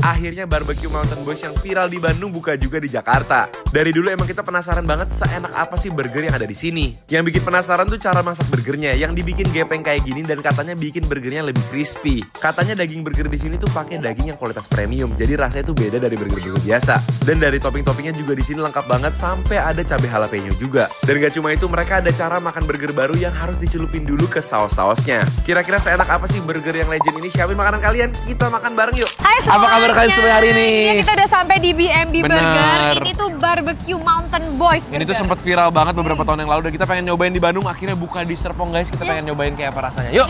akhirnya Barbecue Mountain Boys yang viral di Bandung buka juga di Jakarta. Dari dulu emang kita penasaran banget seenak apa sih burger yang ada di sini. Yang bikin penasaran tuh cara masak burgernya, yang dibikin gepeng kayak gini dan katanya bikin burgernya lebih crispy. Katanya daging burger di sini tuh pakai daging yang kualitas premium, jadi rasanya tuh beda dari burger-burger biasa. Dan dari topping-toppingnya juga di sini lengkap banget sampai ada cabai jalapeno juga. Dan gak cuma itu, mereka ada cara makan burger baru yang harus dicelupin dulu ke saus-sausnya. Kira-kira seenak apa sih burger yang legend ini? Siapin makanan kalian, kita makan bareng yuk. Hai semuanya. Apa kabar kalian semua hari ini? Ya, kita udah sampai di BMB Bener. Burger. Ini tuh Barbecue Mountain Boys Ini tuh Burger. sempat viral banget beberapa tahun yang lalu dan kita pengen nyobain di Bandung, akhirnya buka di Serpong guys. Kita pengen nyobain kayak apa rasanya. Yuk.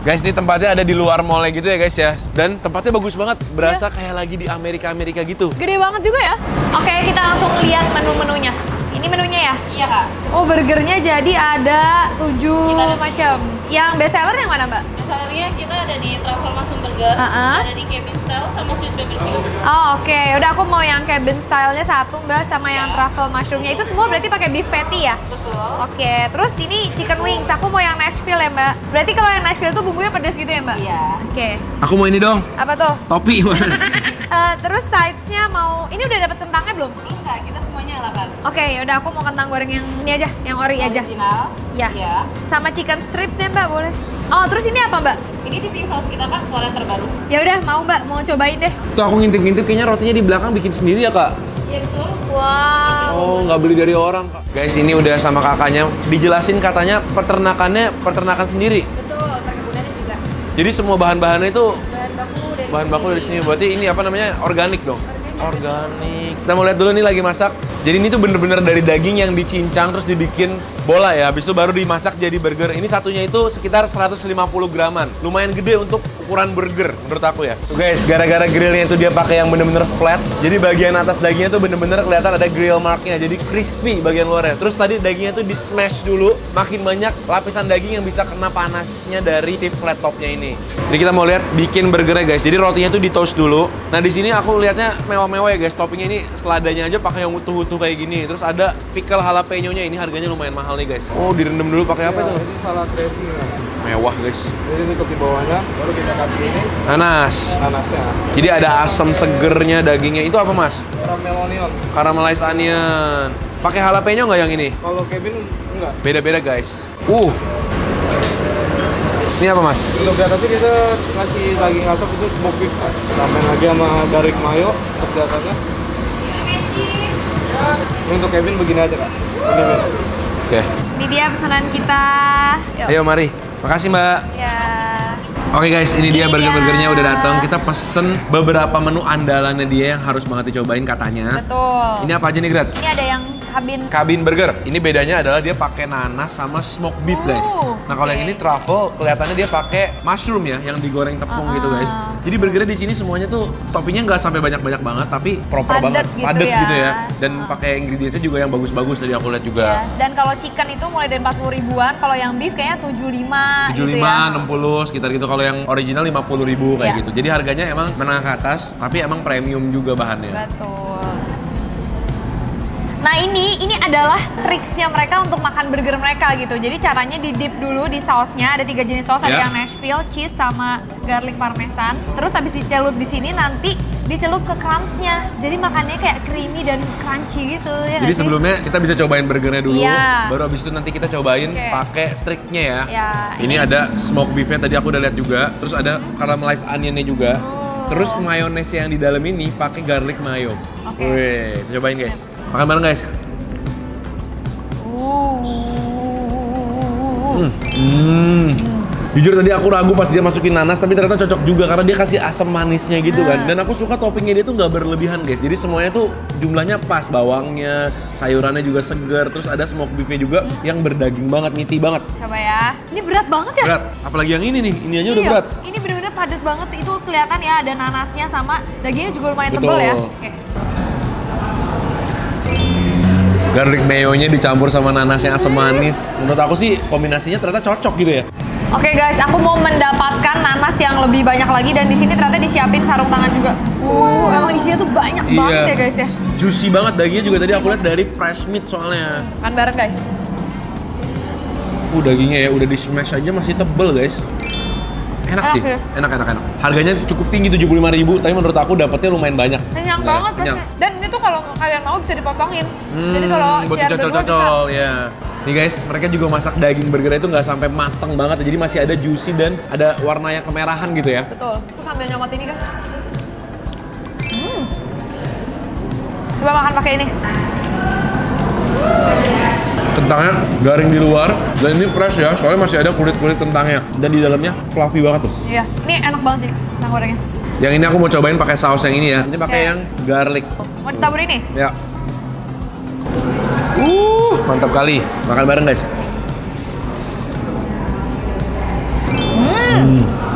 Guys, ini tempatnya ada di luar mall gitu ya guys ya. Dan tempatnya bagus banget, berasa kayak lagi di Amerika gitu. Gede banget juga ya. Oke, kita langsung lihat menu-menunya. Ini menunya ya? Iya kak. Oh, burgernya jadi ada 7 macam. Yang best seller yang mana, Mbak? Misalnya kita ada di Travel Mushroom Burger, ada di Cabin Style sama Sweet Barbecue. Oh, oke. Udah aku mau yang cabin style-nya satu, Mbak, sama yang truffle mushroomnya. Itu semua berarti pakai beef patty ya? Betul. Oke, terus ini chicken wings. Aku mau yang Nashville ya, Mbak. Berarti kalau yang Nashville tuh bumbunya pedas gitu ya, Mbak? Iya. Oke. Aku mau ini dong, Apa tuh? topi. Terus sides-nya mau... Ini udah dapet kentangnya belum? Belum kak, kita semuanya ala kan. Oke, yaudah aku mau kentang goreng yang ini aja, yang ori aja. Original. Ya. Iya. Sama chicken strips deh, Mbak, boleh. Oh, terus ini apa, Mbak? Ini dipping sauce kita kak, keluaran terbaru. Ya udah, mau Mbak, mau cobain deh. Tuh aku ngintip-ngintip kayaknya rotinya di belakang bikin sendiri ya kak? Iya betul. Wow. Oh, nggak beli dari orang kak. Guys, ini udah sama kakaknya dijelasin katanya peternakan sendiri. Betul, perkebunannya juga. Jadi semua bahan-bahannya itu Bahan baku dari sini. Berarti ini apa namanya? Organik dong? Organik. Kita mau lihat dulu nih lagi masak. Jadi ini tuh bener-bener dari daging yang dicincang terus dibikin bola ya. Habis itu baru dimasak jadi burger. Ini satunya itu sekitar 150 graman. Lumayan gede untuk ukuran burger menurut aku ya. Tuh guys, gara-gara grillnya itu dia pakai yang bener-bener flat. Jadi bagian atas dagingnya tuh bener-bener kelihatan ada grill marknya. Jadi crispy bagian luarnya. Terus tadi dagingnya tuh di smash dulu. Makin banyak lapisan daging yang bisa kena panasnya dari si flat topnya ini. Jadi kita mau lihat bikin burgernya guys. Jadi rotinya tuh di toast dulu. Nah di sini aku lihatnya mewah-mewah ya guys. Toppingnya ini seladanya aja pakai yang utuh-utuh kayak gini. Terus ada pickle jalapeno-nya, ini harganya lumayan mahal nih guys. Oh, direndam dulu pakai apa tuh? Ini salad dressing ya. Mewah guys. Jadi untuk di bawahnya, baru kita kasih ini Nanas. nanasnya. Jadi ada asam segernya dagingnya. Itu apa mas? Caramel onion. Caramelized onion. Pakai jalapeno nggak yang ini? Kalau Kevin enggak. Beda-beda guys. Ini apa mas? Untuk di atasnya kita ngasih daging asap itu smoke beef. Tambahin lagi sama garlic mayo untuk di atasnya. Ini untuk Kevin begini aja kak. Ini beda. Oke. Ini dia pesanan kita. Yuk. Ayo mari. Makasih mbak. Ya. Oke guys, ini dia Ini burger-burgernya dia. udah datang. Kita pesen beberapa menu andalannya dia yang harus banget dicobain katanya. Betul. Ini apa aja nih Grat? Ini ada yang Cabin burger. Ini bedanya adalah dia pakai nanas sama smoked beef guys. Nah kalau yang ini truffle, kelihatannya dia pakai mushroom ya, yang digoreng tepung gitu guys. Jadi burgernya di sini semuanya tuh toppingnya nggak sampai banyak-banyak banget, tapi proper Padet banget, gitu padet ya. gitu ya. Dan pakai ingredientsnya juga yang bagus-bagus tadi aku lihat juga. Ya. Dan kalau chicken itu mulai dari 40 ribuan, kalau yang beef kayaknya 75 75, gitu ya. 60 sekitar gitu. Kalau yang original 50.000 kayak Ya. gitu. Jadi harganya emang menengah ke atas, tapi emang premium juga bahannya. Betul. Nah ini adalah triksnya mereka untuk makan burger mereka gitu. Jadi caranya di dip dulu di sausnya. Ada 3 jenis saus, ada Ya. yang Nashville, cheese, sama garlic parmesan. Terus habis dicelup di sini nanti dicelup ke crumbs-nya. Jadi makannya kayak creamy dan crunchy gitu ya. Jadi nggak sih? sebelumnya kita bisa cobain burgernya dulu, Iya. baru abis itu nanti kita cobain Oke. pakai triknya ya. Ya, Ini ada smoked beefnya tadi aku udah lihat juga, terus ada caramelized onionnya juga, terus mayones yang di dalam ini pakai garlic mayo. Oke. Wih, kita cobain guys. Makan bareng guys. Jujur tadi aku ragu pas dia masukin nanas, tapi ternyata cocok juga karena dia kasih asam manisnya gitu kan. Dan aku suka toppingnya dia tuh nggak berlebihan guys. Jadi semuanya tuh jumlahnya pas, bawangnya, sayurannya juga segar, terus ada smoked beefnya juga yang berdaging banget, meaty banget. Coba ya. Ini berat banget ya? Berat. Apalagi yang ini nih, ini aja udah Iya, berat. Ini bener-bener padat banget. Itu kelihatan ya ada nanasnya sama dagingnya juga lumayan Betul. tebal ya. Oke. Garlic mayo-nya dicampur sama nanas yang asam manis. Menurut aku sih kombinasinya ternyata cocok gitu ya. Oke guys, aku mau mendapatkan nanas yang lebih banyak lagi dan di sini ternyata disiapin sarung tangan juga. Emang isinya tuh banyak banget ya guys ya. Juicy banget dagingnya juga tadi aku lihat dari fresh meat soalnya. Makan bareng guys. Dagingnya ya udah di smash aja masih tebel guys. Enak sih, enak. Harganya cukup tinggi 75.000, tapi menurut aku dapetnya lumayan banyak. Kenyang banget kenyang. pasti. Dan ini tuh kalau kalian mau bisa dipotongin. Jadi kalau buat share berdua dicocol-cocol ya. Nih guys, mereka juga masak daging burger itu nggak sampai mateng banget, jadi masih ada juicy dan ada warna yang kemerahan gitu ya. betul. Terus sambil nyomot ini kan. Coba makan pakai ini. Kentangnya garing di luar dan ini fresh ya, soalnya masih ada kulit-kulit kentangnya dan di dalamnya fluffy banget tuh. Iya, ini enak banget sih kentang gorengnya. Yang ini aku mau cobain pakai saus yang ini ya. Ini pakai yang garlic. Mau ditabur ini? Ya. Mantap kali. Makan bareng guys.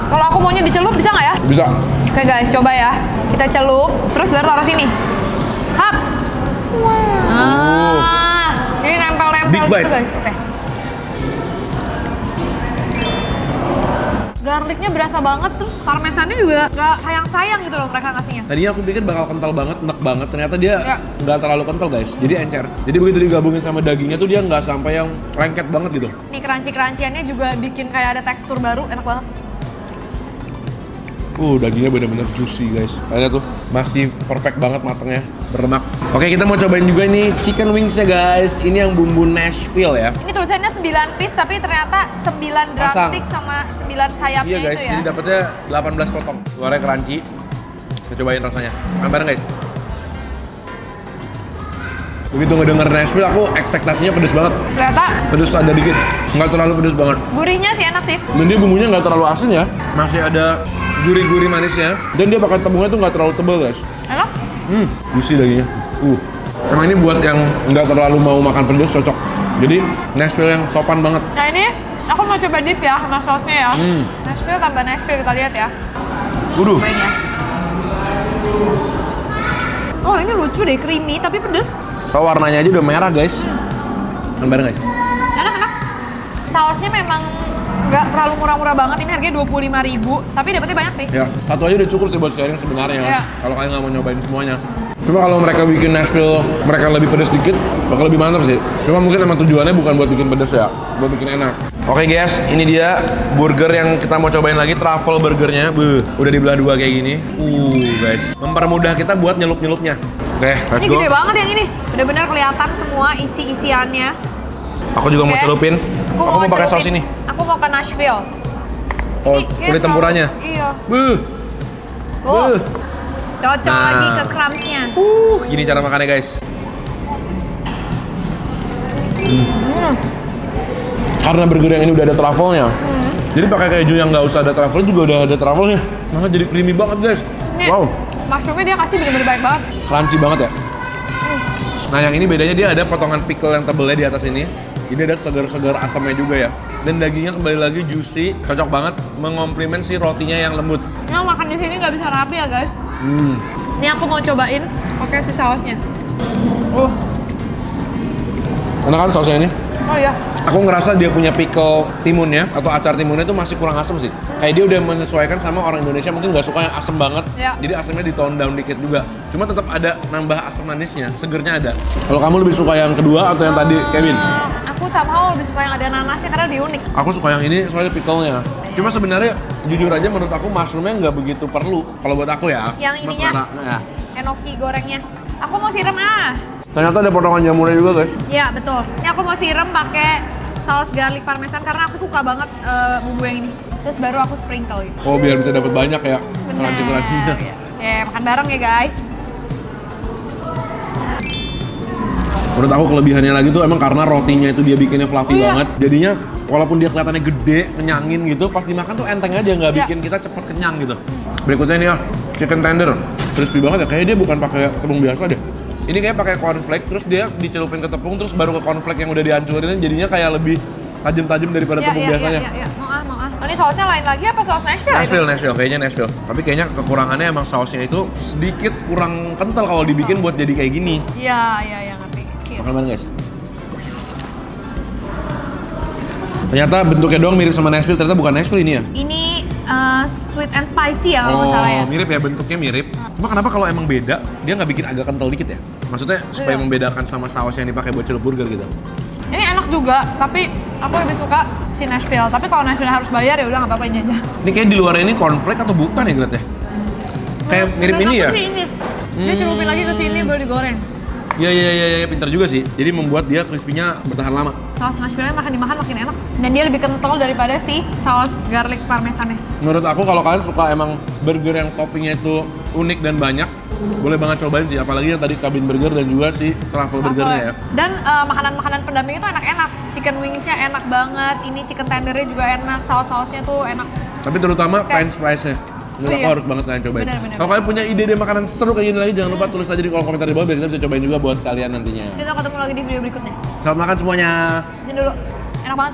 Kalau aku maunya dicelup bisa nggak ya? Bisa. Oke guys, coba ya. Kita celup, terus baru taruh sini. Hap. Jadi nempel-nempel Big gitu bite. guys. Oke. Garlicnya berasa banget, terus parmesannya juga gak sayang-sayang gitu loh mereka ngasihnya. Tadinya aku pikir bakal kental banget, enak banget. Ternyata dia Ya. nggak terlalu kental guys. Jadi encer. Jadi begitu digabungin sama dagingnya tuh dia nggak sampai yang lengket banget gitu. Nih crunchy-crunchy-annya juga bikin kayak ada tekstur baru, enak banget. Dagingnya bener-bener juicy guys. Kayaknya tuh masih perfect banget matangnya, berlemak. Oke, kita mau cobain juga ini chicken wingsnya guys. Ini yang bumbu Nashville ya. Ini tulisannya 9 piece, tapi ternyata 9 drumstick sama 9 sayapnya Iya guys, itu ya. jadi dapetnya 18 potong. Luarnya crunchy. Kita cobain rasanya. Makan bareng guys. Begitu ngedenger Nashville, aku ekspektasinya pedes banget. Ternyata Pedes ada dikit, nggak terlalu pedes banget. gurihnya sih enak sih. Dan dia bumbunya nggak terlalu asin ya, masih ada gurih-gurih manisnya. Dan dia pakai tepungnya tuh nggak terlalu tebal guys. Enak? Juicy dagingnya. Emang ini buat yang nggak terlalu mau makan pedes cocok. Jadi Nashville yang sopan banget. Nah ini aku mau coba dip ya sama sausnya ya. Nashville tambah Nashville, kita lihat ya. Waduh. Cobain ya. Oh ini lucu deh, creamy tapi pedes. So warnanya aja udah merah guys. Makan bareng guys. Enak. Sausnya memang nggak terlalu murah-murah banget, ini harganya 25.000, tapi dapetnya banyak sih. Ya, satu aja udah cukup sih buat sharing sebenarnya. Iya. Kalau kalian nggak mau nyobain semuanya. Cuma kalau mereka bikin Nashville, mereka lebih pedas dikit, bakal lebih mantap sih. Cuma mungkin emang tujuannya bukan buat bikin pedas ya, buat bikin enak. Oke guys, ini dia burger yang kita mau cobain lagi, truffle burgernya. Udah dibelah dua kayak gini. Guys, mempermudah kita buat nyelup-nyelupnya. Oke, let's Ini go. gede banget yang ini, bener-bener kelihatan semua isi-isiannya. Aku juga mau Oke. celupin. Aku mau pakai saus celupin. ini. Aku mau ke Nashville. Oh, Ini kayak kulit tempuranya. Iya. Buh. Cocok Nah. lagi ke crumbs-nya. Gini cara makannya guys. Karena burger yang ini udah ada truffle-nya. Jadi pakai keju yang nggak usah ada truffle juga udah ada truffle-nya. Maka jadi creamy banget guys. Nih, Wow, mushroomnya dia kasih bener-bener baik banget. crunchy banget ya. Nah yang ini bedanya dia ada potongan pickle yang tebelnya di atas ini. Ini ada segar-segar asamnya juga ya. Dan dagingnya kembali lagi juicy, cocok banget mengomplement si rotinya yang lembut. Yang makan di sini nggak bisa rapi ya guys. Ini aku mau cobain pakai si sausnya. Enak kan sausnya ini? Oh iya. Aku ngerasa dia punya pickle timunnya atau acar timunnya itu masih kurang asam sih. Kayak dia udah menyesuaikan sama orang Indonesia mungkin nggak suka yang asam banget. Ya. Jadi asamnya di tone down dikit juga. Cuma tetap ada nambah asam manisnya, segernya ada. Kalau kamu lebih suka yang kedua atau yang tadi, Kevin? Aku somehow lebih suka yang ada nanasnya karena dia unik. Aku suka yang ini soalnya pickle-nya. Cuma sebenarnya jujur aja menurut aku mushroomnya nggak begitu perlu kalau buat aku ya. Yang Cuma ininya? selera, ya. Enoki gorengnya. Aku mau siram Ternyata ada potongan jamurnya juga guys. Iya betul. Ini aku mau siram pakai saus garlic parmesan karena aku suka banget bumbu yang ini. Terus baru aku sprinkle gitu. Oh biar bisa dapat banyak ya crunchy-crunchy-nya. Ya. Oke, makan bareng ya guys. Menurut aku kelebihannya lagi tuh emang karena rotinya itu dia bikinnya fluffy Iya. banget. Jadinya walaupun dia kelihatannya gede, kenyangin gitu, pas dimakan tuh enteng aja, nggak Iya. bikin kita cepet kenyang gitu. Berikutnya ini ya, chicken tender. Crispy banget ya, kayaknya dia bukan pakai tepung biasa deh. Ini kayak pakai cornflake, terus dia dicelupin ke tepung, terus baru ke cornflake yang udah dihancurin, jadinya kayak lebih tajam-tajam daripada tepung biasanya. Iya. Mau ah. Oh, ini sausnya lain lagi apa saus Nashville? Nashville, kayaknya Nashville. Tapi kayaknya kekurangannya emang sausnya itu sedikit kurang kental kalau dibikin buat jadi kayak gini. Iya, ngerti. Cheers. Makan bareng guys. Ternyata bentuknya doang mirip sama Nashville, ternyata bukan Nashville ini ya? Ini sweet and spicy ya kalau nggak salah ya. Mirip ya, bentuknya mirip. Cuma kenapa kalau emang beda, dia nggak bikin agak kental dikit ya? Maksudnya supaya Iya. membedakan sama saus yang dipakai buat celup burger gitu. Ini enak juga, tapi aku lebih suka si Nashville. Tapi kalau Nashville harus bayar ya udah nggak apa-apa ini aja. Ini kayak di luar ini cornflake atau bukan ya Gret ya? Kayak mirip ini ya? Ini. Dia celupin lagi ke sini baru digoreng. Iya, pintar juga sih. Jadi membuat dia crispy-nya bertahan lama. Saus Nashville makin dimakan makin enak. Dan dia lebih kental daripada si saus garlic parmesannya. Menurut aku kalau kalian suka emang burger yang toppingnya itu unik dan banyak, boleh banget cobain sih. Apalagi yang tadi cabin burger dan juga si truffle burgernya ya. Dan makanan-makanan pendamping itu enak-enak. Chicken wingsnya enak banget. Ini chicken tendernya juga enak. Saus-sausnya tuh enak. Tapi terutama french fries-nya. Menurut aku harus banget kalian cobain. Bener. Kalau kalian punya ide makanan seru kayak gini lagi, jangan lupa tulis aja di kolom komentar di bawah biar kita bisa cobain juga buat kalian nantinya. Kita ketemu lagi di video berikutnya. Selamat makan semuanya. Sini dulu. Enak banget.